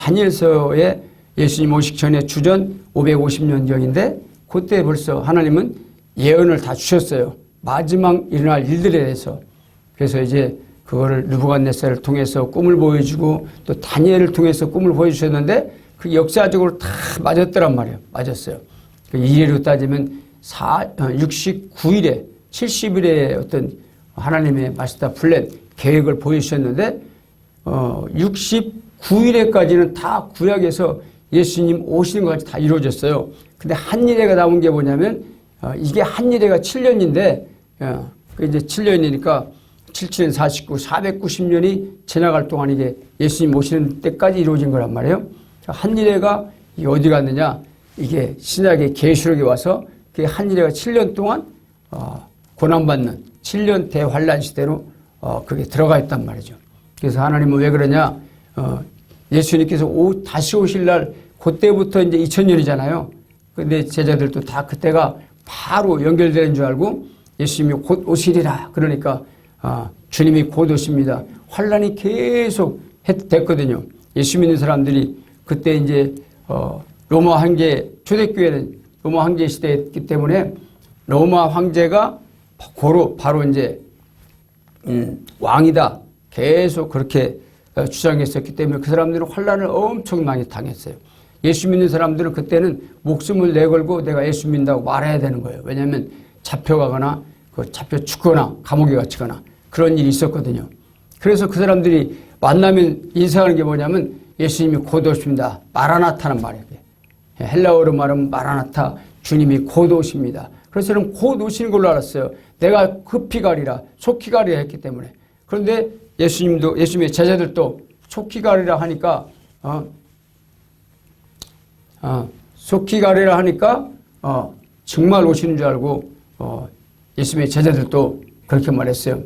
다니엘서에 예수님 오시기 전에 주전 550년경인데 그때 벌써 하나님은 예언을 다 주셨어요. 마지막 일어날 일들에 대해서. 그래서 이제 그거를 느부갓네살을 통해서 꿈을 보여주고 또 다니엘을 통해서 꿈을 보여주셨는데 그 역사적으로 다 맞았더란 말이에요. 맞았어요. 이래로 따지면 69일에 70일에 어떤 하나님의 마스터 플랜 계획을 보여주셨는데 69일에까지는 다 구약에서 예수님 오시는 것까지 다 이루어졌어요. 근데 한일회가 나온 게 뭐냐면 이게 한일회가 7년인데 이제 7년이니까 77년 49, 490년이 지나갈 동안 이게 예수님 오시는 때까지 이루어진 거란 말이에요. 한일회가 어디 갔느냐? 이게 신약의 계시록에 와서 그 한일회가 7년 동안 고난받는 7년 대환란 시대로 그게 들어가 있단 말이죠. 그래서 하나님은 왜 그러냐? 예수님께서 다시 오실 날 그때부터 이제 2000년이잖아요. 근데 제자들도 다 그때가 바로 연결되는 줄 알고 예수님이 곧 오시리라. 그러니까 주님이 곧 오십니다. 환란이 계속 됐거든요. 예수 믿는 사람들이 그때 이제 로마 황제 초대교회는 로마 황제 시대였기 때문에 로마 황제가 바로 이제 왕이다. 계속 그렇게 주장했었기 때문에 그 사람들은 환란을 엄청 많이 당했어요. 예수 믿는 사람들은 그때는 목숨을 내걸고 내가 예수 믿는다고 말해야 되는 거예요. 왜냐하면 잡혀가거나 잡혀 죽거나 감옥에 갇히거나 그런 일이 있었거든요. 그래서 그 사람들이 만나면 인사하는 게 뭐냐면 예수님이 곧 오십니다. 마라나타는 말이에요. 헬라어로 말하면 마라나타, 주님이 곧 오십니다. 그래서 저는 곧 오시는 걸로 알았어요. 내가 급히 가리라, 속히 가리라 했기 때문에. 그런데 예수님의 제자들도 속히 가리라 하니까 속히 가리라 하니까 정말 오시는 줄 알고 예수님의 제자들도 그렇게 말했어요.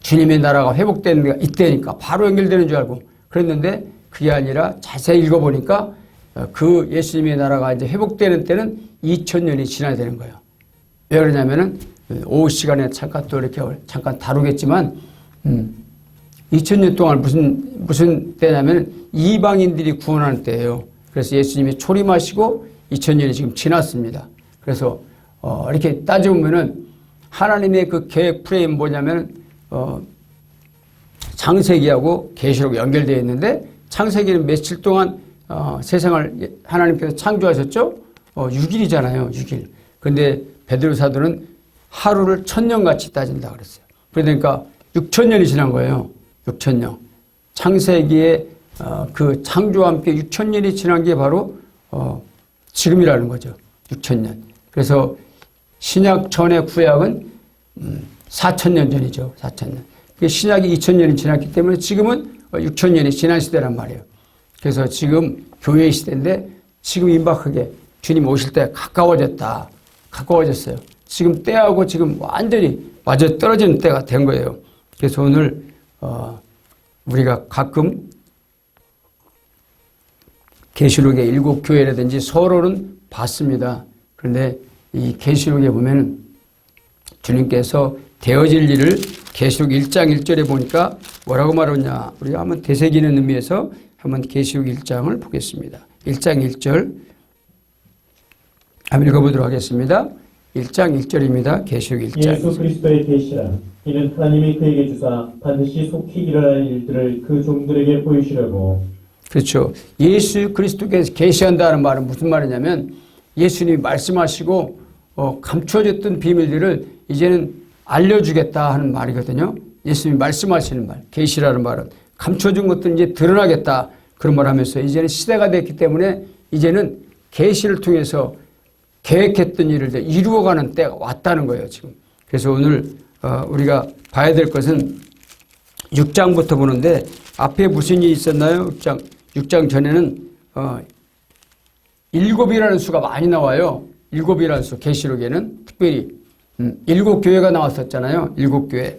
주님의 나라가 회복되는 데가 이때니까 바로 연결되는 줄 알고 그랬는데 그게 아니라 자세히 읽어보니까 그 예수님의 나라가 이제 회복되는 때는 2000년이 지나야 되는 거예요. 왜 그러냐면은 오후 시간에 잠깐 또 이렇게 잠깐 다루겠지만 2000년 동안 무슨 때냐면 이방인들이 구원하는 때예요. 그래서 예수님이 초림하시고 2000년이 지금 지났습니다. 그래서 이렇게 따져보면은 하나님의 그 계획 프레임 뭐냐면 창세기하고 계시록 연결되어 있는데 창세기는 며칠 동안 세상을 하나님께서 창조하셨죠? 6일이잖아요. 6일. 그런데 베드로 사도는 하루를 1000년같이 따진다 그랬어요. 그러니까 6000년이 지난 거예요. 6000년. 창세기의 그 창조와 함께 6000년이 지난 게 바로 지금이라는 거죠. 6000년. 그래서 신약 전의 구약은 4000년 전이죠. 4000년. 신약이 2000년이 지났기 때문에 지금은 6000년이 지난 시대란 말이에요. 그래서 지금 교회의 시대인데 지금 임박하게 주님 오실 때 가까워졌다. 가까워졌어요. 지금 때하고 지금 완전히 맞아 떨어지는 때가 된 거예요. 그래서 오늘 우리가 가끔 계시록의 7교회라든지 서로는 봤습니다. 그런데 이 계시록에 보면 주님께서 되어질 일을 계시록 1장 1절에 보니까 뭐라고 말하냐. 우리가 한번 되새기는 의미에서 한번 계시록 1장을 보겠습니다. 1장 1절 한번 읽어보도록 하겠습니다. 1장 1절입니다. 계시록 1장. 예수 그리스도의 계시라. 이는 하나님이 그에게 주사 반드시 속히 일어날 일들을 그 종들에게 보이시려고. 그렇죠. 예수 그리스도께서 계시한다는 말은 무슨 말이냐면 예수님이 말씀하시고 감춰졌던 비밀들을 이제는 알려주겠다 하는 말이거든요. 예수님이 말씀하시는 말, 계시라는 말은 감춰진 것들은 이제 드러나겠다 그런 말 하면서 이제는 시대가 됐기 때문에 이제는 계시를 통해서 계획했던 일을 이루어가는 때가 왔다는 거예요. 지금. 그래서 오늘 우리가 봐야 될 것은 6장부터 보는데 앞에 무슨 일이 있었나요? 6장 전에는 7이라는 수가 많이 나와요. 7이라는 수, 계시록에는 특별히 7교회가 나왔었잖아요. 7교회.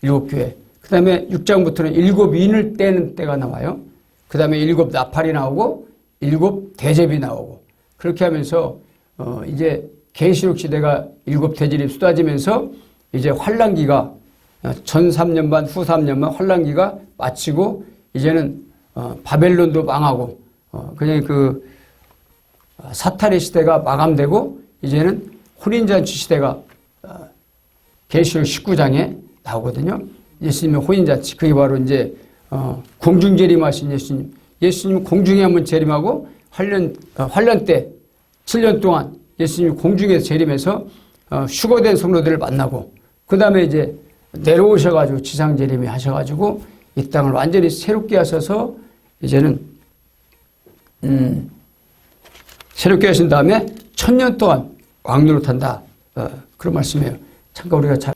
7교회. 그 다음에 6장부터는 7인을 떼는 때가 나와요. 그 다음에 7 나팔이 나오고 7 대접이 나오고 그렇게 하면서 이제 계시록 시대가 7 대접이 쏟아지면서 이제 환란기가 전 3년 반, 후 3년 반 환란기가 마치고 이제는 바벨론도 망하고 그냥 그 사탄의 시대가 마감되고 이제는 혼인잔치 시대가 계시록 19장에 나오거든요. 예수님의 혼인잔치. 그게 바로 이제 공중 재림하신 예수님. 예수님 공중에 한번 재림하고 환란 때 7년 동안 예수님이 공중에서 재림해서 휴거된 성도들을 만나고 그 다음에 이제 내려오셔가지고 지상 재림이 하셔가지고 이 땅을 완전히 새롭게 하셔서 이제는 새롭게 하신 다음에 1000년 동안 왕노릇한다. 그런 말씀이에요. 잠깐 우리가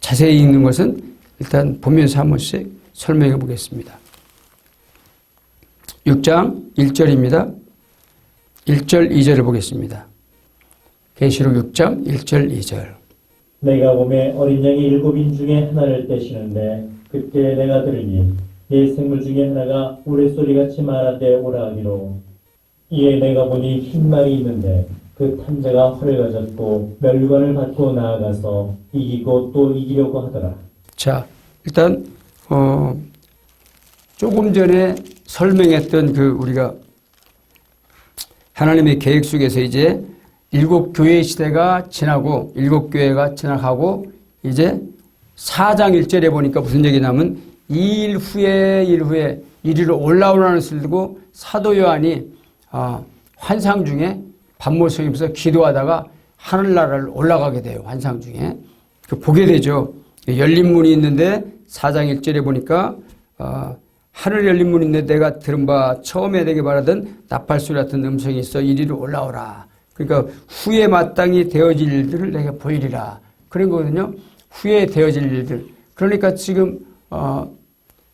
자세히 읽는 것은 일단 보면서 한 번씩 설명해 보겠습니다. 6장 1절입니다. 1절 2절을 보겠습니다. 계시록 6장 1절 2절. 내가 봄에 어린 양이 7인 중에 하나를 떼시는데 그때 내가 들으니 네 생물 중에 하나가 우레소리같이 말하되 오라 하기로 이에 내가 보니 흰 말이 있는데 그 탐자가 활을 가졌고 멸관을 받고 나아가서 이기고 또 이기려고 하더라. 자, 일단 조금 전에 설명했던 그 우리가 하나님의 계획 속에서 이제 7교회의 시대가 지나고 7교회가 지나가고 이제 4장 1절에 보니까 무슨 얘기냐면 일 후에 이리로 올라오라는 것을 두고 사도 요한이 환상 중에 밤못 성이면서 기도하다가 하늘나라를 올라가게 돼요. 환상 중에. 보게 되죠. 열린 문이 있는데 4장 1절에 보니까 하늘 열린 문이 있는데 내가 들은 바 처음에 내게 말하던 나팔소리 같은 음성이 있어 이리로 올라오라. 그러니까 후에 마땅히 되어질 일들을 내가 보이리라. 그런 거거든요. 후에 되어질 일들. 그러니까 지금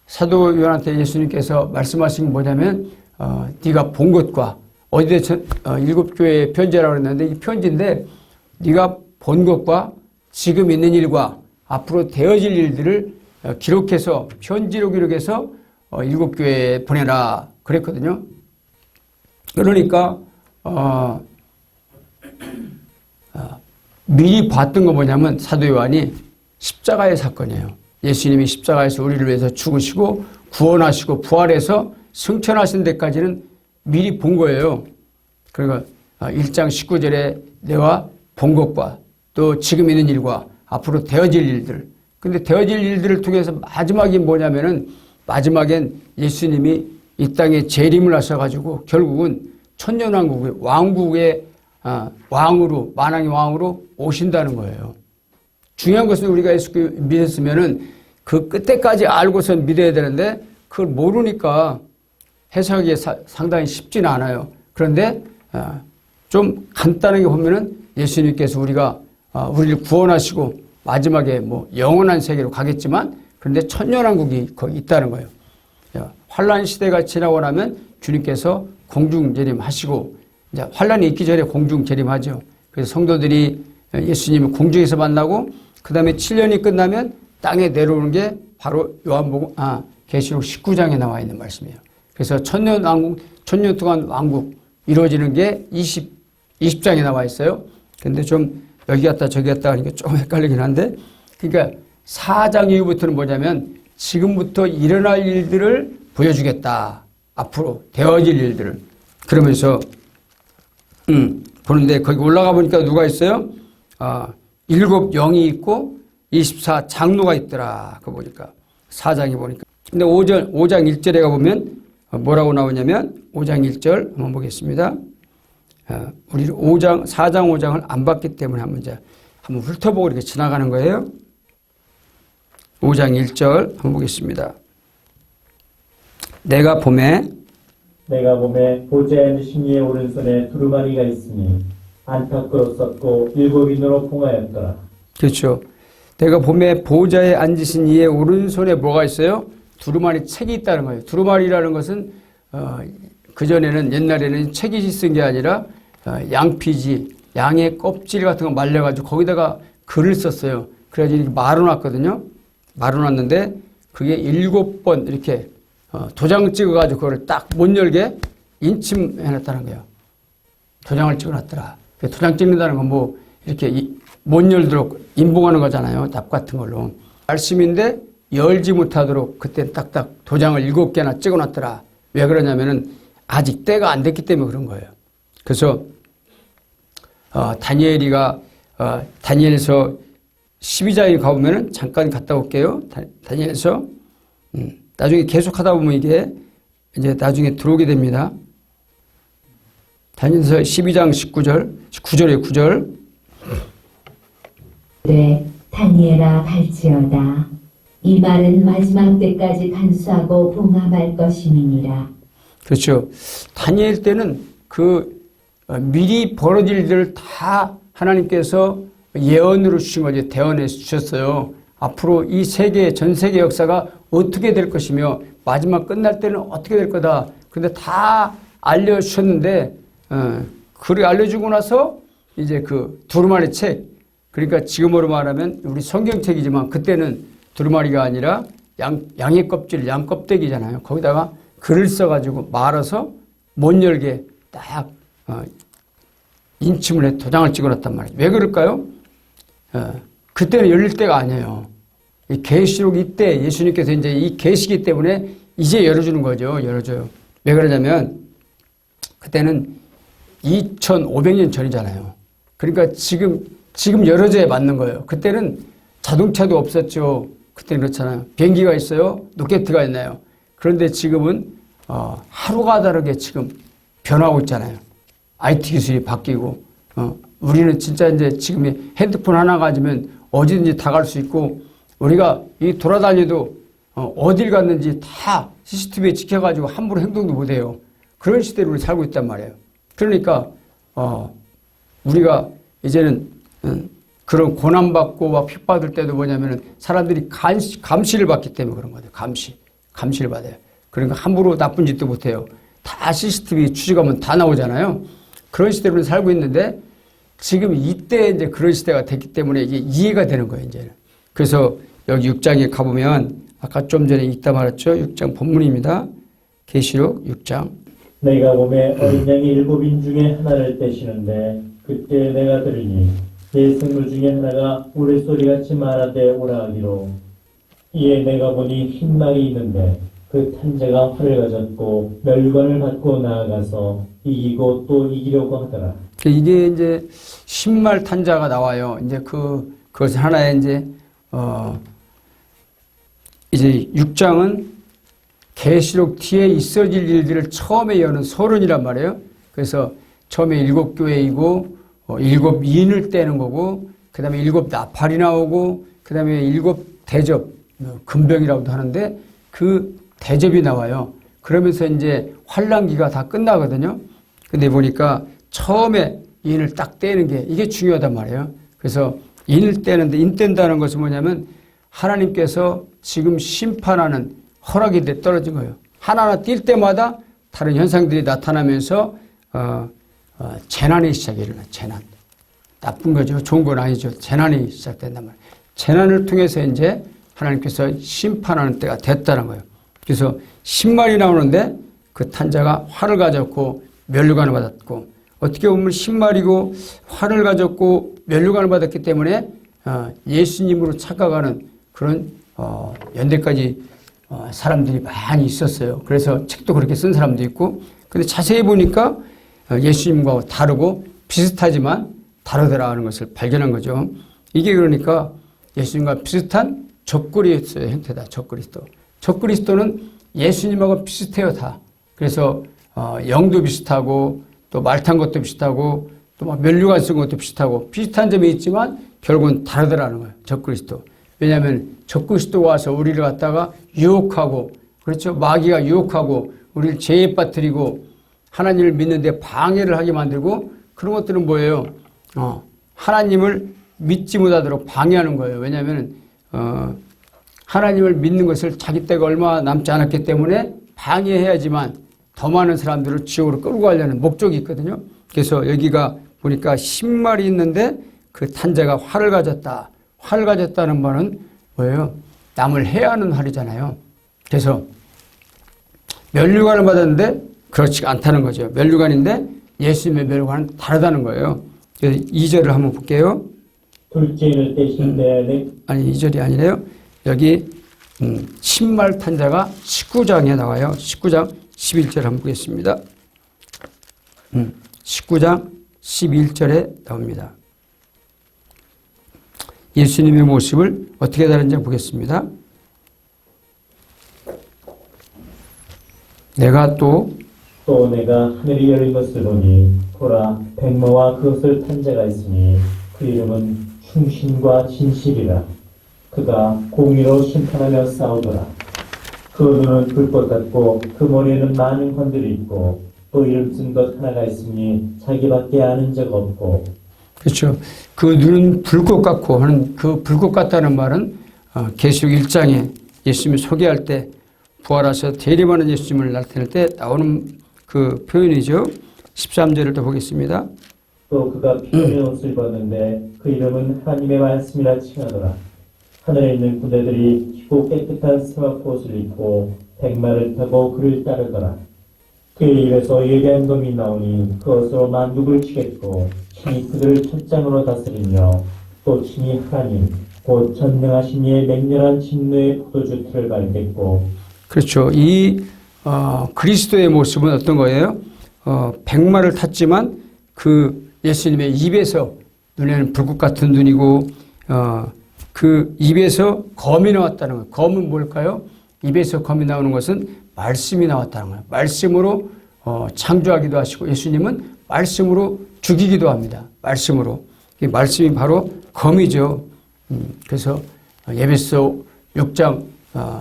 사도 요한한테 예수님께서 말씀하신 게 뭐냐면 네가 본 것과 어디에 7교회에 편지라고 했는데 이 편지인데 네가 본 것과 지금 있는 일과 앞으로 되어질 일들을 기록해서 편지로 기록해서 7교회에 보내라 그랬거든요. 그러니까 미리 봤던 거 뭐냐면 사도 요한이 십자가의 사건이에요. 예수님이 십자가에서 우리를 위해서 죽으시고 구원하시고 부활해서 승천하신 데까지는 미리 본 거예요. 그러니까 1장 19절에 내가 본 것과 또 지금 있는 일과 앞으로 되어질 일들. 근데 되어질 일들을 통해서 마지막이 뭐냐면은 마지막엔 예수님이 이 땅에 재림을 하셔가지고 결국은 천년왕국의 왕국의 왕으로 만왕의 왕으로 오신다는 거예요. 중요한 것은 우리가 예수 믿었으면은 그 끝에까지 알고선 믿어야 되는데 그걸 모르니까 해석하기 상당히 쉽지는 않아요. 그런데 좀 간단하게 보면은 예수님께서 우리를 구원하시고 마지막에 뭐 영원한 세계로 가겠지만 그런데 천년왕국이 거기 있다는 거예요. 환란 시대가 지나고 나면 주님께서 공중 재림하시고 이제 환란이 있기 전에 공중 재림하죠. 그래서 성도들이 예수님을 공중에서 만나고 그 다음에 7년이 끝나면 땅에 내려오는 게 바로 계시록 19장에 나와 있는 말씀이에요. 그래서 천년 동안 왕국 이루어지는 게 20장에 나와 있어요. 근데 좀 여기 갔다 저기 갔다 하니까 좀 헷갈리긴 한데 그러니까 4장 이후부터는 뭐냐면 지금부터 일어날 일들을 보여주겠다. 앞으로 되어질 일들을. 그러면서 보는데 거기 올라가 보니까 누가 있어요? 7 영이 있고 24 장로가 있더라. 그거 보니까 4장에 보니까. 근데 5장 1절에 가보면 뭐라고 나오냐면 5장 1절 한번 보겠습니다. 우리 4장 5장을 안 봤기 때문에 한번 훑어보고 이렇게 지나가는 거예요. 5장 1절 한번 보겠습니다. 내가 봄에 보좌에 앉으신 이의 오른손에 두루마리가 있으니 안팎으로 썼고 7인으로 봉하였더라. 그렇죠. 내가 봄에 보좌에 앉으신 이의 오른손에 뭐가 있어요? 두루마리 책이 있다는 거예요. 두루마리라는 것은 그전에는 옛날에는 책이 쓴 게 아니라 양피지, 양의 껍질 같은 거 말려가지고 거기다가 글을 썼어요. 그래가지고 이렇게 말아놨거든요. 말아놨는데 그게 7번 이렇게 도장 찍어가지고 그걸 딱 못 열게 인침해놨다는 거예요. 도장을 찍어놨더라. 도장 찍는다는 건 뭐 이렇게 못 열도록 인봉하는 거잖아요. 납 같은 걸로. 말씀인데 열지 못하도록 그때 딱딱 도장을 7개나 찍어놨더라. 왜 그러냐면은 아직 때가 안 됐기 때문에 그런 거예요. 그래서 다니엘이가 다니엘서 12장에 가보면은 잠깐 갔다 올게요. 다니엘서 나중에 계속 하다 보면 이게 이제 나중에 들어오게 됩니다. 다니엘서 12장 19절에 9절. 네, 다니엘아 갈지어다. 이 말은 마지막 때까지 간수하고 봉합할 것임이니라. 그렇죠. 다니엘 때는 미리 벌어질 일들을 다 하나님께서 예언으로 주신 거죠. 대언해 주셨어요. 앞으로 이 전 세계 역사가 어떻게 될 것이며 마지막 끝날 때는 어떻게 될 거다. 근데 다 알려주셨는데 그를 알려주고 나서 이제 두루마리 책, 그러니까 지금으로 말하면 우리 성경책이지만 그때는 두루마리가 아니라 양의 껍질, 양 껍데기잖아요. 거기다가 글을 써가지고 말아서 못 열게 딱 인침을 해 도장을 찍어놨단 말이에요. 왜 그럴까요? 그때는 열릴 때가 아니에요. 이 계시록 이때 예수님께서 이제 이 계시기 때문에 이제 열어주는 거죠. 열어줘요. 왜 그러냐면 그때는 2500년 전이잖아요. 그러니까 지금 열어줘야 맞는 거예요. 그때는 자동차도 없었죠. 그때는 그렇잖아요. 비행기가 있어요. 로켓가 있나요? 그런데 지금은 하루가 다르게 지금 변하고 있잖아요. IT 기술이 바뀌고 우리는 진짜 이제 지금 핸드폰 하나 가지면 어디든지 다 갈 수 있고 우리가 이 돌아다니도 어딜 갔는지 다 CCTV에 찍혀가지고 함부로 행동도 못해요. 그런 시대로 우리 살고 있단 말이에요. 그러니까 우리가 이제는 그런 고난받고 막 핍받을 때도 뭐냐면은 사람들이 감시를 받기 때문에 그런 거예요. 감시를 받아요. 그러니까 함부로 나쁜 짓도 못해요. 다 CCTV 추적하면 다 나오잖아요. 그런 시대로 우리 살고 있는데 지금 이때 이제 그런 시대가 됐기 때문에 이게 이해가 되는 거예요, 이제는. 그래서 여기 6장에 가보면 아까 좀 전에 읽다 말았죠. 6장 본문입니다. 계시록 6장. 내가 봄에 어린 양이 7인 중에 하나를 떼시는데 그때 내가 들으니 내 생물 중에 하나가 우레소리같이 말하되 오라 하기로 이에 내가 보니 흰 말이 있는데 그 탄자가 활을 가졌고 멸관을 받고 나아가서 이기고 또 이기려고 하더라. 이게 이제 신말 탄자가 나와요. 이제 그것은 하나의 이제 6장은 계시록 뒤에 있어질 일들을 처음에 여는 서론이란 말이에요. 그래서 처음에 7교회이고 7인을 떼는 거고 그 다음에 7나팔이 나오고 그 다음에 7대접 금병이라고도 하는데 그 대접이 나와요. 그러면서 이제 환란기가 다 끝나거든요. 근데 보니까 처음에 인을 딱 떼는 게 이게 중요하단 말이에요. 그래서 인을 떼는데 인 뗀다는 것은 뭐냐면 하나님께서 지금 심판하는 허락이 떨어진 거예요. 하나하나 뛸 때마다 다른 현상들이 나타나면서 재난의 시작이 일어나요. 재난. 나쁜 거죠. 좋은 건 아니죠. 재난이 시작된단 말이에요. 재난을 통해서 이제 하나님께서 심판하는 때가 됐다는 거예요. 그래서 10말이 나오는데 그 탄자가 활을 가졌고 면류관을 받았고 어떻게 보면 10말이고 활을 가졌고 면류관을 받았기 때문에 예수님으로 착각하는 그런 연대까지 사람들이 많이 있었어요. 그래서 책도 그렇게 쓴 사람도 있고 근데 자세히 보니까 예수님과 다르고 비슷하지만 다르더라 하는 것을 발견한 거죠. 이게 그러니까 예수님과 비슷한 적그리스도의 형태다. 적그리스도는 예수님하고 비슷해요. 다. 그래서 영도 비슷하고 또 말 탄 것도 비슷하고 또 막 면류관 쓴 것도 비슷하고 비슷한 점이 있지만 결국은 다르더라는 거예요. 적그리스도. 왜냐하면 적그리스도가 와서 우리를 갖다가 유혹하고 그렇죠. 마귀가 유혹하고 우리를 죄에 빠뜨리고 하나님을 믿는데 방해를 하게 만들고 그런 것들은 뭐예요? 하나님을 믿지 못하도록 방해하는 거예요. 왜냐하면 하나님을 믿는 것을 자기 때가 얼마 남지 않았기 때문에 방해해야지만 더 많은 사람들을 지옥으로 끌고 가려는 목적이 있거든요. 그래서 여기가 보니까 10말이 있는데 그 탄자가 활을 가졌다. 활을 가졌다는 말은 뭐예요? 남을 해하는 활이잖아요. 그래서 면류관을 받았는데 그렇지 않다는 거죠. 면류관인데 예수님의 면류관은 다르다는 거예요. 그래서 2절을 한번 볼게요. 둘째를 떼시는데 아니 2절이 아니래요. 여기 신말 탄자가 19장에 나와요. 19장 11절 한번 보겠습니다. 19장 11절에 나옵니다. 예수님의 모습을 어떻게 다른지 보겠습니다. 내가 또 내가 하늘이 열린 것을 보니 보라 백마와 그것을 탄 자가 있으니 그 이름은 충신과 진실이라. 그가 공의로 심판하며 싸우더라. 그 눈은 불꽃 같고 그 머리에는 많은 관들이 있고 또 이름 쓴 것 하나가 있으니 자기밖에 아는 적 없고. 그렇죠. 그 눈은 불꽃 같고 하는 그 불꽃 같다는 말은 계시록 1장에 예수님을 소개할 때 부활하셔서 대림하는 예수님을 나타낼 때 나오는 그 표현이죠. 13절을 또 보겠습니다. 또 그가 피의 옷을 입었는데 그 이름은 하나님의 말씀이라 칭하더라. 하늘에 있는 군대들이 희고 깨끗한 세마포옷을 입고 백마를 타고 그를 따르더라. 그의 입에서 예리한 검이 나오니 그것으로 만국을 치겠고 친히 그들을 첫장으로 다스리며 또 친히 하나님 곧 전능하신 이의 맹렬한 진노의 포도주 틀을 밟겠고. 그렇죠. 이 그리스도의 모습은 어떤 거예요? 백마를 탔지만 그 예수님의 입에서 눈에는 불꽃 같은 눈이고 그 입에서 검이 나왔다는 거예요. 검은 뭘까요? 입에서 검이 나오는 것은 말씀이 나왔다는 거예요. 말씀으로 창조하기도 하시고 예수님은 말씀으로 죽이기도 합니다. 말씀으로. 이 말씀이 바로 검이죠. 그래서 에베소 6장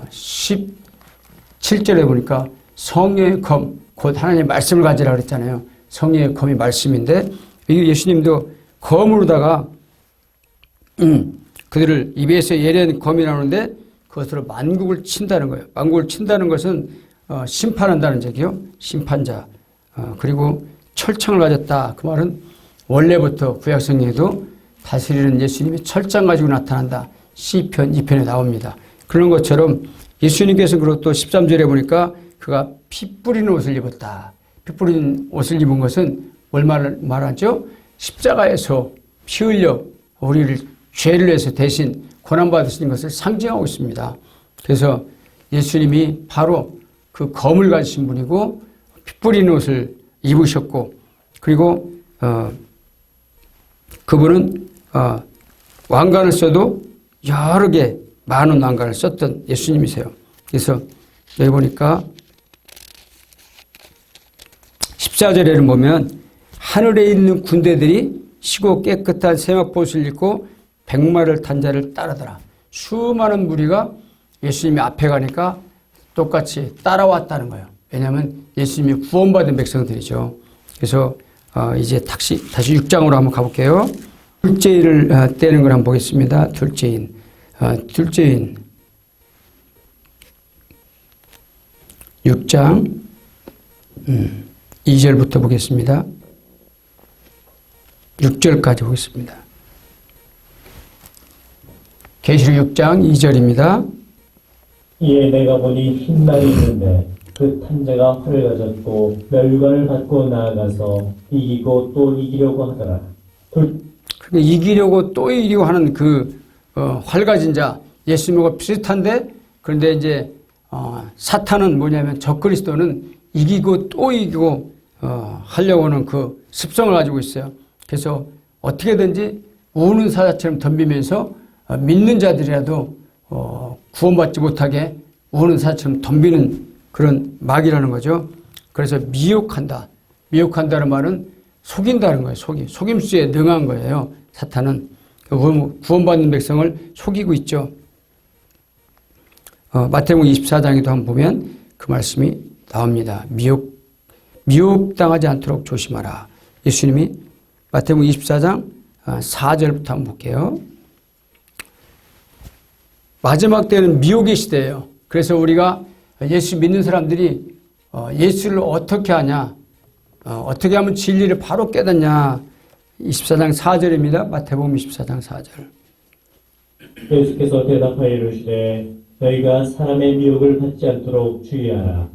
17절에 보니까 성령의 검, 곧 하나님의 말씀을 가지라 그랬잖아요. 성령의 검이 말씀인데 이 예수님도 검으로다가 그들을 입에서 예리한 검이 나오는데 그것으로 만국을 친다는 거예요. 만국을 친다는 것은 심판한다는 얘기요. 심판자. 그리고 철창을 가졌다. 그 말은 원래부터 구약성경에도 다스리는 예수님이 철장 가지고 나타난다. 시편 2편에 나옵니다. 그런 것처럼 예수님께서 그리고 또 13절에 보니까 그가 피 뿌리는 옷을 입었다. 피 뿌리는 옷을 입은 것은 뭘 말하죠? 십자가에서 피 흘려 우리를 죄를 위해서 대신 고난받으신 것을 상징하고 있습니다. 그래서 예수님이 바로 그 검을 가지신 분이고 피 뿌리는 옷을 입으셨고 그리고 그분은 왕관을 써도 여러 개 많은 왕관을 썼던 예수님이세요. 그래서 여기 보니까 14절에는 보면 하늘에 있는 군대들이 시고 깨끗한 세마포옷을 입고 백마를 탄 자를 따르더라. 수많은 무리가 예수님이 앞에 가니까 똑같이 따라왔다는 거예요. 왜냐하면 예수님이 구원받은 백성들이죠. 그래서 이제 다시 6장으로 한번 가볼게요. 둘째인을 떼는 걸 한번 보겠습니다. 둘째인 6장 2절부터 보겠습니다. 6절까지 보겠습니다. 계시록 6장 2절입니다. 이에 내가 보니 흰 말이 있는데 그 탄자가 활을 가졌고 멸관을 받고 나아가서 이기고 또 이기려고 하더라. 이기려고 또 이기려고 하는 그 활 가진 자 예수님과 비슷한데 그런데 이제 사탄은 뭐냐면 적그리스도는 이기고 또 이기고 하려고 하는 그 습성을 가지고 있어요. 그래서 어떻게든지 우는 사자처럼 덤비면서 믿는 자들이라도 구원받지 못하게 우는 사자처럼 덤비는 그런 마귀라는 거죠. 그래서 미혹한다. 미혹한다는 말은 속인다는 거예요. 속임수에 능한 거예요. 사탄은 구원받는 백성을 속이고 있죠. 마태복음 24장에도 한번 보면 그 말씀이 나옵니다. 미혹당하지 않도록 조심하라. 예수님이 마태복음 24장 4절부터 한번 볼게요. 마지막 때는 미혹의 시대예요. 그래서 우리가 예수 믿는 사람들이 예수를 어떻게 하냐, 어떻게 하면 진리를 바로 깨닫냐. 24장 4절입니다. 마태복음 24장 4절. 예수께서 대답하여 이르시되 너희가 사람의 미혹을 받지 않도록 주의하라.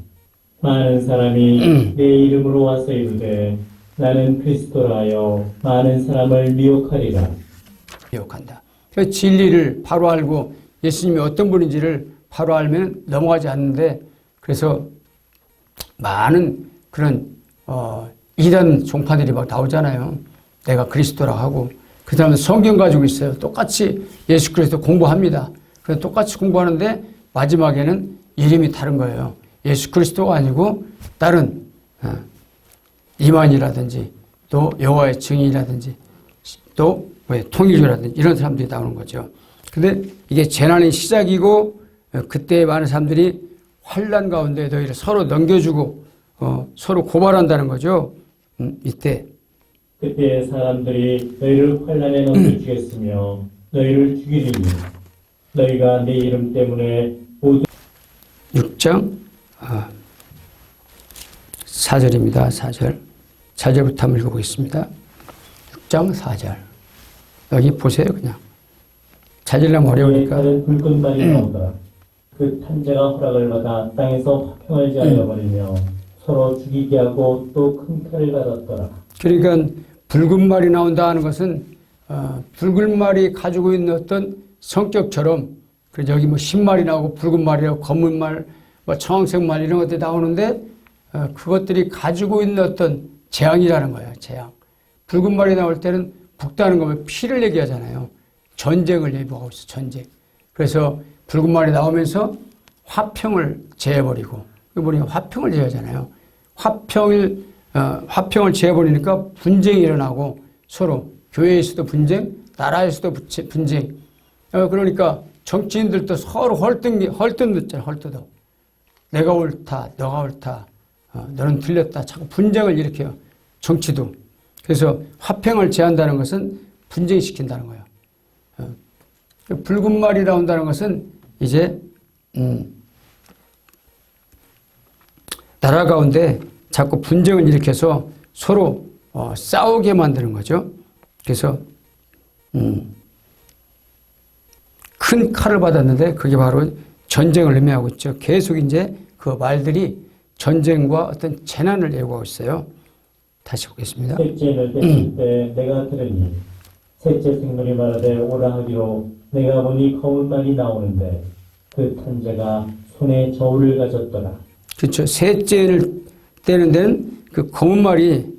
많은 사람이 내 이름으로 와서 이르되 나는 그리스도라 하여 많은 사람을 미혹하리라. 미혹한다. 그 진리를 바로 알고 예수님이 어떤 분인지를 바로 알면 넘어가지 않는데 그래서 많은 그런 이단 종파들이 막 나오잖아요. 내가 그리스도라고 하고 그 다음에 성경 가지고 있어요. 똑같이 예수 그리스도 공부합니다. 그래서 똑같이 공부하는데 마지막에는 이름이 다른 거예요. 예수 그리스도가 아니고 다른 이만이라든지 또 여호와의 증인이라든지 또 통일교라든지 이런 사람들이 나오는 거죠. 근데 이게 재난의 시작이고 그때 많은 사람들이 환난 가운데 너희를 서로 넘겨주고 서로 고발한다는 거죠. 이때 그때 사람들이 너희를 환난에 넘겨주겠으며 너희를 죽이리니 너희가 내 이름 때문에 모두 6장 4절입니다. 4절. 4절부터 한번 읽어보겠습니다. 6장 4절. 여기 보세요, 그냥. 찾으려면 어려우니까. 다른 불꽃말이 나오더라. 그 탄자가 허락을 받아 땅에서 화평을 제하여 버리며 서로 죽이게 하고 또 큰 칼을 받았더라. 그러니까 붉은 말이 나온다 하는 것은 붉은 말이 가지고 있는 어떤 성격처럼 그래서 여기 뭐 흰말이 나오고 붉은 말이라고 검은 말, 뭐 청색 말 이런 것들이 나오는데 그것들이 가지고 있는 어떤 재앙이라는 거예요. 재앙. 붉은 말이 나올 때는 북다는 거면 피를 얘기하잖아요. 전쟁을 예고하고 있어. 전쟁. 그래서 붉은 말이 나오면서 화평을 제해버리고 우리가 화평을 제하잖아요. 화평을 제해버리니까 분쟁이 일어나고 서로 교회에서도 분쟁, 나라에서도 분쟁. 그러니까 정치인들도 서로 헐뜯잖아요. 헐뜯어. 내가 옳다, 너가 옳다, 너는 틀렸다. 자꾸 분쟁을 일으켜요. 정치도. 그래서 화평을 제한다는 것은 분쟁시킨다는 거예요. 붉은 말이 나온다는 것은 이제 나라 가운데 자꾸 분쟁을 일으켜서 서로 싸우게 만드는 거죠. 그래서 큰 칼을 받았는데 그게 바로 전쟁을 의미하고 있죠. 계속 이제 그 말들이 전쟁과 어떤 재난을 예고하고 있어요. 다시 보겠습니다. 셋째를 뗐을 때 내가 들으니 셋째 생물이 말하되 오라 하기로 내가 보니 검은 말이 나오는데 그 탄자가 손에 저울을 가졌더라. 그렇죠. 셋째를 떼는 데는 그 검은 말이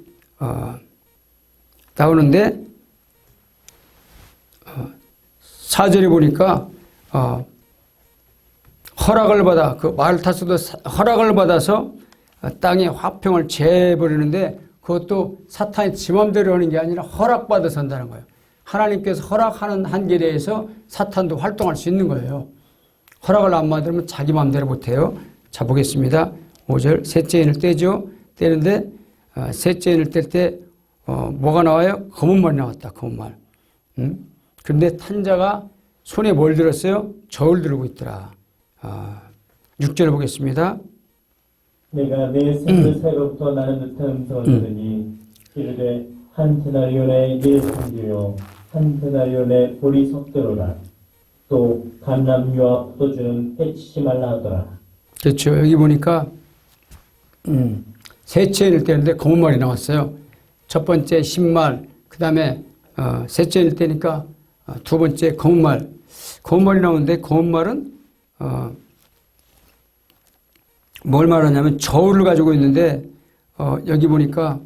나오는데 4절에 보니까 허락을 받아 그 말타서도 허락을 받아서 땅에 화평을 재버리는데 그것도 사탄이 지 맘대로 하는 게 아니라 허락받아서 한다는 거예요. 하나님께서 허락하는 한계에 대해서 사탄도 활동할 수 있는 거예요. 허락을 안 받으면 자기 마음대로 못해요. 자 보겠습니다. 5절 셋째 인을 떼죠. 떼는데 셋째 인을 뗄 때 뭐가 나와요? 검은 말이 나왔다. 검은 말. 그런데 탄자가 손에 뭘 들었어요? 저울 들고 있더라. 6절을 보겠습니다. 내가 내 생들 사이로부터 나는 듯한 음성을 들으니 이르되 한 데나리온의 네 생주요 한 데나리온의 보리 석대로라. 또 감람유와 포도주는 해치지 말라 하더라. 그렇죠. 여기 보니까 셋째일 때인데 검은 말이 나왔어요. 첫 번째 흰말, 그 다음에 셋째일 때니까 두 번째 검은 말. 검은 말이 나오는데 검은 말은 뭘 말하냐면 저울을 가지고 있는데 여기 보니까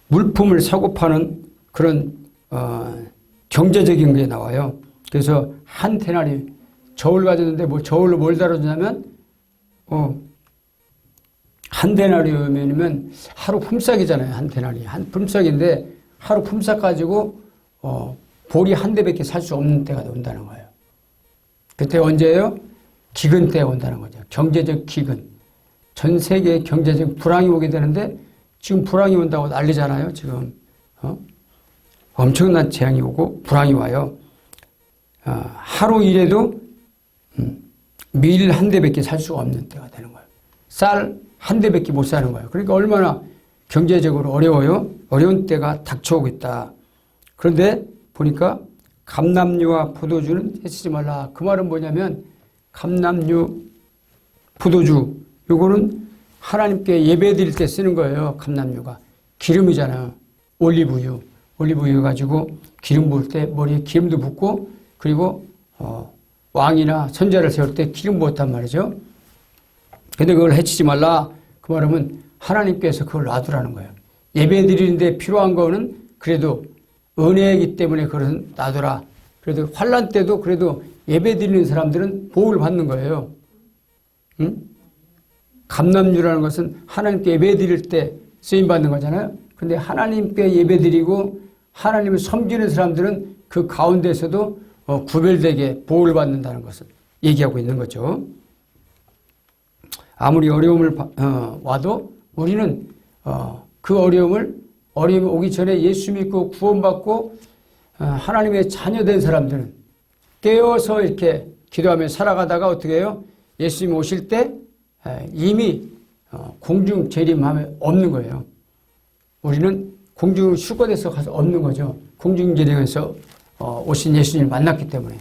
물품을 사고 파는 그런 경제적인 게 나와요. 그래서 한 데나리 저울 가졌는데 뭐 저울로 뭘 다뤄주냐면 한 데나리오면이면 하루 품삯이잖아요. 한 데나리 한 품삯인데 하루 품삯 가지고 보리 한 대밖에 살 수 없는 때가 온다는 거예요. 그때 언제예요? 기근 때가 온다는 거죠. 경제적 기근. 전 세계에 경제적 불황이 오게 되는데 지금 불황이 온다고 난리잖아요. 지금 엄청난 재앙이 오고 불황이 와요. 하루 일해도 밀 한 대밖에 살 수가 없는 때가 되는 거예요. 쌀 한 대밖에 못 사는 거예요. 그러니까 얼마나 경제적으로 어려워요. 어려운 때가 닥쳐오고 있다. 그런데 보니까 감람유와 포도주는 해치지 말라. 그 말은 뭐냐면 감람유, 포도주 요거는 하나님께 예배 드릴 때 쓰는 거예요. 감람유가. 기름이잖아요. 올리브유 가지고 기름 부을 때 머리에 기름도 붓고 그리고 왕이나 선자를 세울 때 기름 부었단 말이죠. 근데 그걸 해치지 말라. 그 말하면 하나님께서 그걸 놔두라는 거예요. 예배 드리는데 필요한 거는 그래도 은혜이기 때문에 그것은 놔둬라. 그래도 환난 때도 그래도 예배 드리는 사람들은 보호를 받는 거예요. 응? 감람주라는 것은 하나님께 예배 드릴 때 쓰임 받는 거잖아요. 근데 하나님께 예배 드리고 하나님을 섬기는 사람들은 그 가운데서도 구별되게 보호를 받는다는 것을 얘기하고 있는 거죠. 아무리 어려움을 와도 우리는 그 어려움이 오기 전에 예수 믿고 구원받고 하나님의 자녀된 사람들은 깨어서 이렇게 기도하며 살아가다가 어떻게 해요? 예수님 오실 때 이미 공중 재림함에 없는 거예요. 우리는 공중 휴거돼서 가서 없는 거죠. 공중 재림에서 오신 예수님을 만났기 때문에.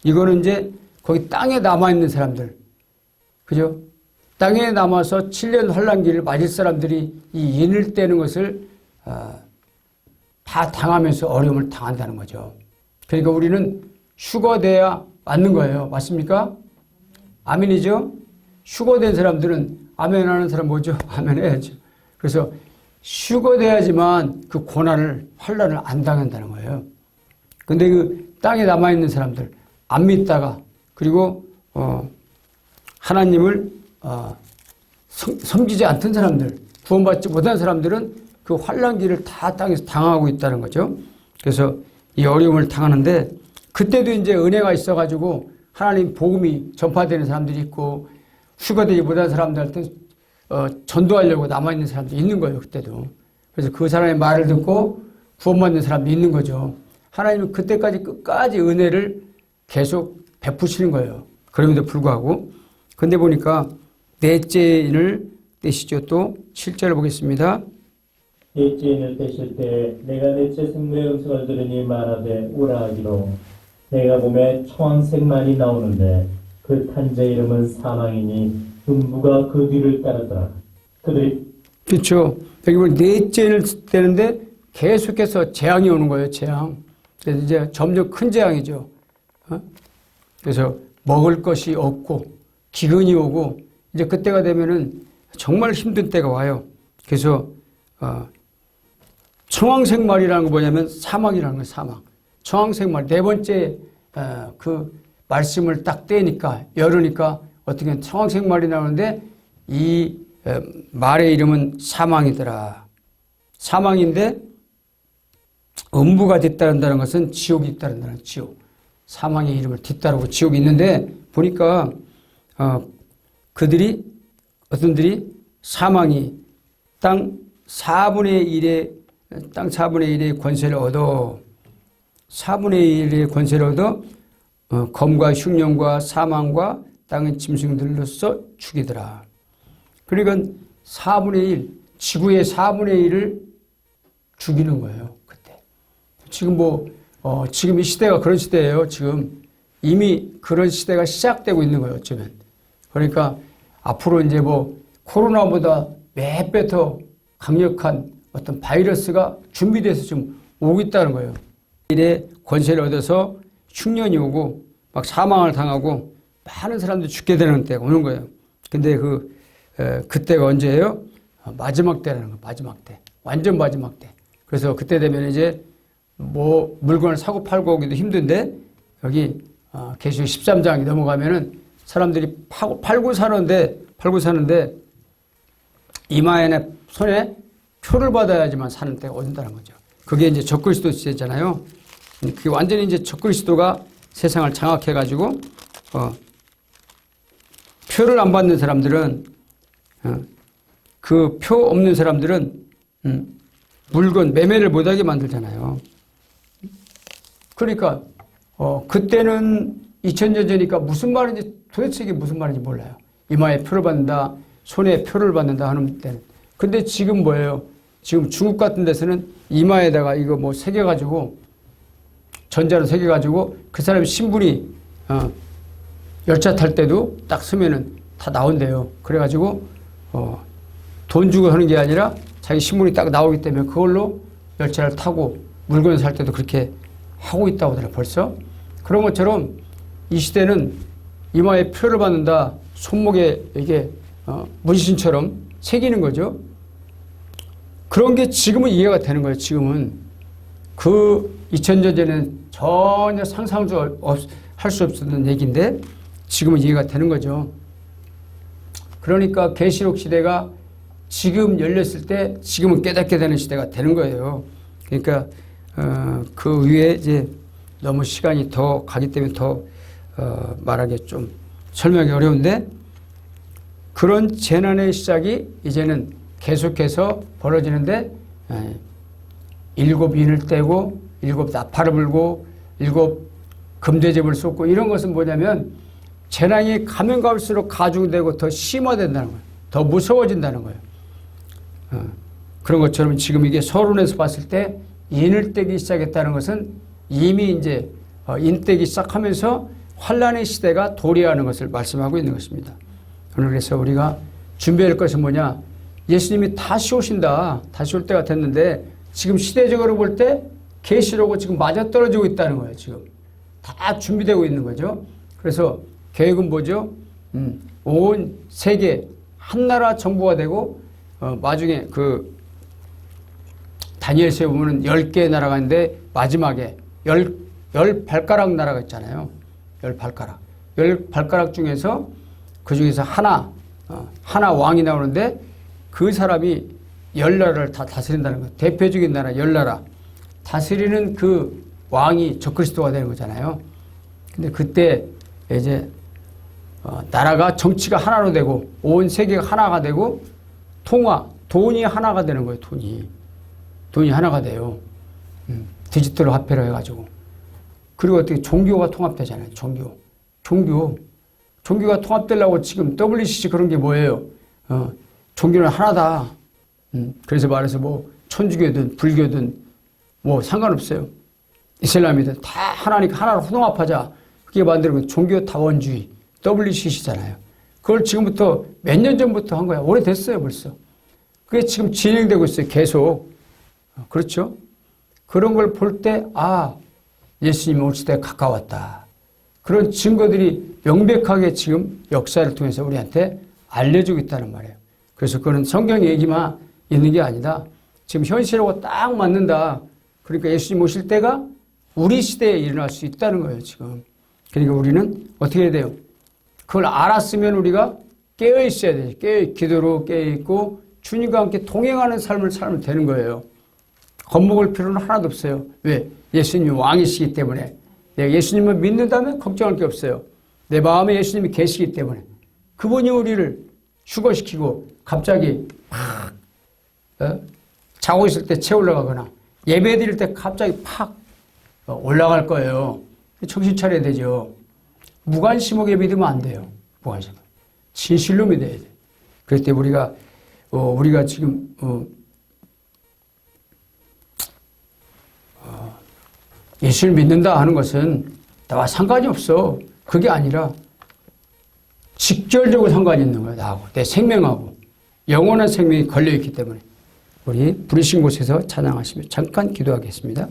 이거는 이제 거기 땅에 남아있는 사람들, 그죠? 땅에 남아서 7년 환란기를 맞을 사람들이 이 인을 떼는 것을 다 당하면서 어려움을 당한다는 거죠. 그러니까 우리는 휴거돼야 맞는 거예요. 맞습니까? 아멘이죠? 휴거된 사람들은 아멘 하는 사람 뭐죠? 아멘 해야죠. 그래서 휴거돼야지만 그 고난을, 환란을 안 당한다는 거예요. 근데 그 땅에 남아있는 사람들, 안 믿다가, 그리고 하나님을 섬기지 않던 사람들, 구원받지 못한 사람들은 그 환란기를 다 땅에서 당하고 있다는 거죠. 그래서 이 어려움을 당하는데, 그때도 이제 은혜가 있어가지고 하나님 복음이 전파되는 사람들이 있고, 휴거되지 못한 사람들한테 전도하려고 남아있는 사람들이 있는 거예요. 그때도. 그래서 그 사람의 말을 듣고 구원받는 사람도 있는 거죠. 하나님은 그때까지 끝까지 은혜를 계속 베푸시는 거예요. 그럼에도 불구하고. 근데 보니까 넷째 인을 떼시죠. 또 7절을 보겠습니다. 넷째 인을 떼실 때 내가 넷째 생물의 음성을 들으니 말하되 오라 하기로 내가 보매 청황색만이 나오는데 그 탄자의 이름은 사망이니 음부가 그 뒤를 따르더라. 그들이 그렇죠. 여기 보면 넷째 인을 떼는데 계속해서 재앙이 오는 거예요. 재앙. 그래서 이제 점점 큰 재앙이죠. 그래서 먹을 것이 없고 기근이 오고 이제 그때가 되면은 정말 힘든 때가 와요. 그래서 청황색 말이라는 거 뭐냐면 사막이라는 거예요. 사막. 청황색 말 네 번째 그 말씀을 딱 떼니까 열으니까 어떻게 청황색 말이 나오는데 이 말의 이름은 사망이더라. 사망인데 음부가 뒤따른다는 것은 지옥이 뒤따른다는 지옥. 사망의 이름을 뒤따르고 지옥이 있는데 보니까 그들이 어떤들이 사망이 땅 4분의 1의 권세를 얻어 4분의 1의 권세를 얻어 검과 흉년과 사망과 땅의 짐승들로서 죽이더라. 그러니까 4분의 1, 지구의 4분의 1을 죽이는 거예요. 그때. 지금 지금 이 시대가 그런 시대예요. 지금 이미 그런 시대가 시작되고 있는 거예요. 어쩌면. 그러니까 앞으로 이제 코로나보다 몇 배 더 강력한 어떤 바이러스가 준비돼서 지금 오고 있다는 거예요. 일에 권세를 얻어서 흉년이 오고 막 사망을 당하고 많은 사람들이 죽게 되는 때가 오는 거예요. 근데 그때가 언제예요? 마지막 때라는 거예요. 마지막 때. 완전 마지막 때. 그래서 그때 되면 이제 물건을 사고 팔고 오기도 힘든데 여기 계시록 13장이 넘어가면은 사람들이 팔고 사는데 이마에나 손에 표를 받아야지만 사는 때가 온다는 거죠. 그게 이제 적그리스도 시대잖아요. 그게 완전히 이제 적그리스도가 세상을 장악해가지고 표를 안 받는 사람들은 그 표 없는 사람들은 물건 매매를 못하게 만들잖아요. 그러니까 그때는 2000년 전이니까 무슨 말인지 도대체 이게 무슨 말인지 몰라요. 이마에 표를 받는다, 손에 표를 받는다 하는 때는. 근데 지금 뭐예요? 지금 중국 같은 데서는 이마에다가 이거 새겨가지고 전자로 새겨가지고 그 사람의 신분이 열차 탈 때도 딱 쓰면은 다 나온대요. 그래가지고 돈 주고 하는 게 아니라 자기 신분이 딱 나오기 때문에 그걸로 열차를 타고 물건을 살 때도 그렇게 하고 있다고 하더라고요. 벌써. 그런 것처럼 이 시대는 이마에 표를 받는다. 손목에 이게 문신처럼 새기는 거죠. 그런 게 지금은 이해가 되는 거예요. 지금은 그 2000년 전에는 전혀 상상도 할 수 없었던 얘기인데 지금은 이해가 되는 거죠. 그러니까 계시록 시대가 지금 열렸을 때 지금은 깨닫게 되는 시대가 되는 거예요. 그러니까 그 위에 이제 너무 시간이 더 가기 때문에 더 말하기 좀 설명이 어려운데 그런 재난의 시작이 이제는 계속해서 벌어지는데 7 인을 떼고 7 나팔을 불고 7 금대접을 쏟고 이런 것은 뭐냐면 재난이 가면 갈수록 가중되고 더 심화된다는 거예요. 더 무서워진다는 거예요. 그런 것처럼 지금 이게 서론에서 봤을 때 인을 떼기 시작했다는 것은 이미 이제 인 떼기 시작하면서 환란의 시대가 도래하는 것을 말씀하고 있는 것입니다. 오늘 그래서 우리가 준비할 것은 뭐냐? 예수님이 다시 오신다. 다시 올 때가 됐는데 지금 시대적으로 볼 때 계시록은 지금 맞아떨어지고 있다는 거예요. 지금 다 준비되고 있는 거죠. 그래서 계획은 뭐죠? 온 세계 한 나라 정부가 되고 나중에 그 다니엘서에 보면은 10개의 나라가 있는데 마지막에 10발가락 나라가 있잖아요. 10발가락. 10발가락 중에서 그 중에서 하나 왕이 나오는데 그 사람이 10나라를 다 다스린다는 거예요. 대표적인 나라 10나라. 다스리는 그 왕이 적그리스도가 되는 거잖아요. 근데 그때 이제 나라가 정치가 하나로 되고 온 세계가 하나가 되고 돈이 하나가 되는 거예요. 돈이 하나가 돼요. 디지털 화폐로 해가지고. 그리고 어떻게 종교가 통합되잖아요. 종교가 통합되려고 지금 WCC 그런 게 뭐예요? 종교는 하나다. 그래서 말해서 뭐 천주교든 불교든 뭐 상관없어요. 이슬람이든 다 하나니까 하나로 혼합하자. 그게 만드는 종교 다원주의 WCC잖아요. 그걸 지금부터 몇 년 전부터 한 거야. 오래됐어요 벌써. 그게 지금 진행되고 있어요. 계속. 그렇죠? 그런 걸 볼 때 예수님 올 시대가 가까웠다. 그런 증거들이 명백하게 지금 역사를 통해서 우리한테 알려주고 있다는 말이에요. 그래서 그건 성경 얘기만 있는 게 아니다. 지금 현실하고 딱 맞는다. 그러니까 예수님 오실 때가 우리 시대에 일어날 수 있다는 거예요, 지금. 그러니까 우리는 어떻게 해야 돼요? 그걸 알았으면 우리가 깨어 있어야 돼요. 기도로 깨어 있고 주님과 함께 동행하는 삶을 살면 되는 거예요. 겁먹을 필요는 하나도 없어요. 왜? 예수님이 왕이시기 때문에. 내가 예수님을 믿는다면 걱정할 게 없어요. 내 마음에 예수님이 계시기 때문에. 그분이 우리를 휴거시키고 갑자기 자고 있을 때 채우러 가거나 예배 드릴 때 갑자기 팍 올라갈 거예요. 정신 차려야 되죠. 무관심하게 믿으면 안 돼요. 무관심. 진실로 믿어야 돼. 그럴 때 우리가 지금 예수를 믿는다 하는 것은 나와 상관이 없어. 그게 아니라 직결적으로 상관이 있는 거야. 나하고 내 생명하고 영원한 생명이 걸려있기 때문에 우리 부르신 곳에서 찬양하시며 잠깐 기도하겠습니다.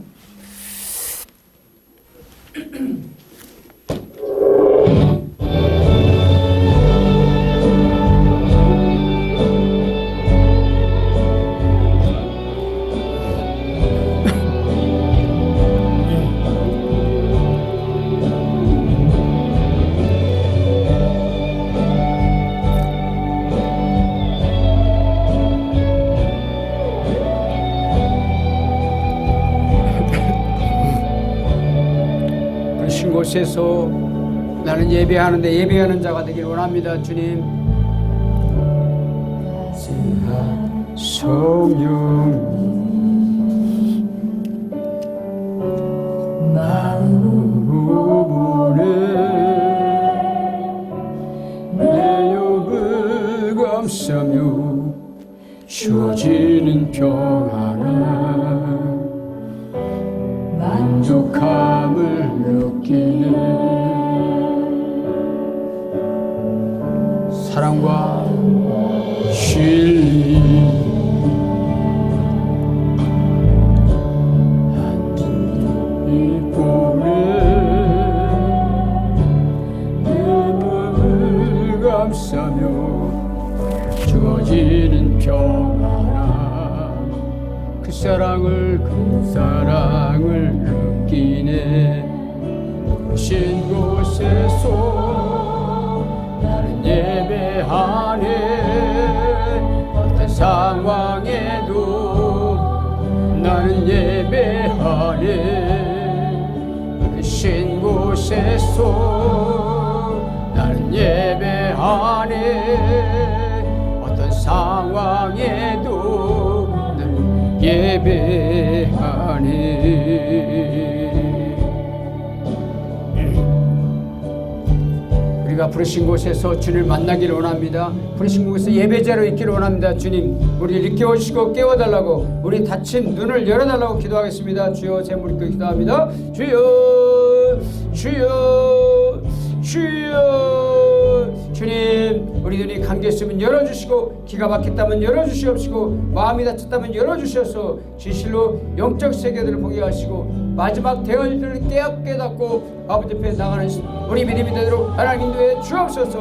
곳에서 나는 예배하는데 예배하는 자가 되길 원합니다. 주님. 성령 마음에 내 욕을 감싸며 주어지는 평안은 만족함을 느끼는 사랑과 진리 이 꿈에 이루어지는 평안아 그 사랑을 느끼네 신 곳에서 나는 예배하네 어떤 상황에도 나는 예배하네 신 곳에서 나는 예배하네 어떤 상황에도 나는 예배하네 우리가 부르신 곳에서 주님을 만나기를 원합니다. 부르신 곳에서 예배자로 있기를 원합니다. 주님 우리를 일깨워주시고 깨워달라고 우리 닫힌 눈을 열어달라고 기도하겠습니다. 주여 제 무릎 꿇고 기도합니다. 주여 주여 주여 주님 우리 눈이 감겼으면 열어주시고 귀가 막혔다면 열어주시옵시고 마음이 다쳤다면 열어주셔서 진실로 영적 세계들을 보게 하시고 마지막 대언들을 깨닫고 아버지 앞에 나가는 우리 믿음이 되도록 하나님 인도해 주옵소서.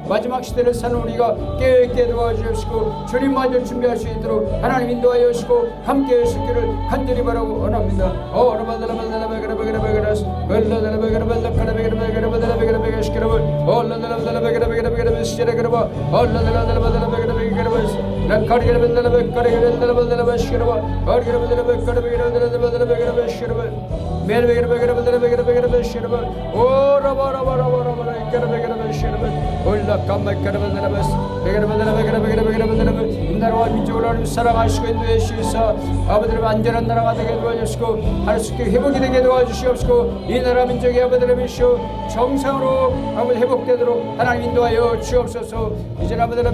마지막 시대를 사는 우리가 깨어있게 도와주시고 주님마저 준비할 수 있도록 하나님 인도하여 주시고 함께 하시기를 간절히 바라고 원합니다. 나라와 민족을 하나님 사랑하시고 인도해 주시사 아버지의 안전한 나라가 되게 도와주시고 할 수 있게 회복이 되게 도와주시옵시고 이 나라 민족의 아버지를 미시오 정상으로 아버지 회복되도록 하나님 인도하여 주옵소서. 이제 아버지를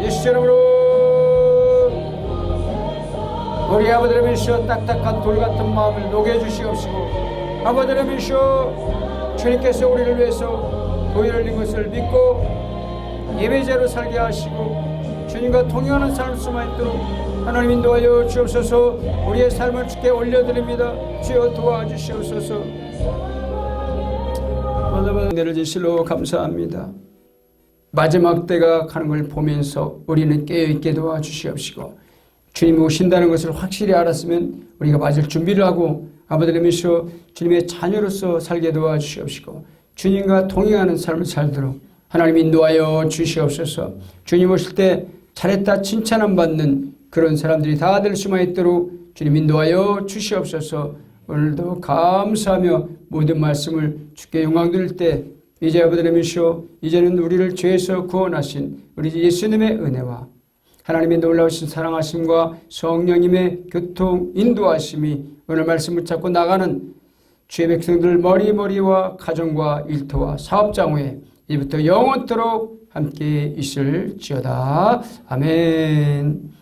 예수 이름으로 우리 아버지를 미시오 딱딱한 돌 같은 마음을 녹여주시옵시고 아버지를 미시오 주님께서 우리를 위해서 보혈을 흘린 것을 믿고 예배자로 살게 하시고 주님과 동행하는 삶을 수만 있도록 하나님 인도하여 주옵소서. 우리의 삶을 주께 올려드립니다. 주여 도와주시옵소서. 은혜를 진실로 감사합니다. 마지막 때가 가는 걸 보면서 우리는 깨어있게 도와주시옵시고 주님이 오신다는 것을 확실히 알았으면 우리가 맞을 준비를 하고 아버지를 믿으시오 주님의 자녀로서 살게 도와주시옵시고 주님과 동행하는 삶을 살도록 하나님 인도하여 주시옵소서. 주님 오실 때 잘했다 칭찬함 받는 그런 사람들이 다 될 수만 있도록 주님 인도하여 주시옵소서. 오늘도 감사하며 모든 말씀을 주께 영광 드릴 때 이제 아버지를 믿으시오 이제는 우리를 죄에서 구원하신 우리 예수님의 은혜와 하나님의 놀라우신 사랑하심과 성령님의 교통 인도하심이 오늘 말씀을 잡고 나가는 주의 백성들 머리머리와 가정과 일터와 사업장후에 이부터 영원토록 함께 있을지어다. 아멘.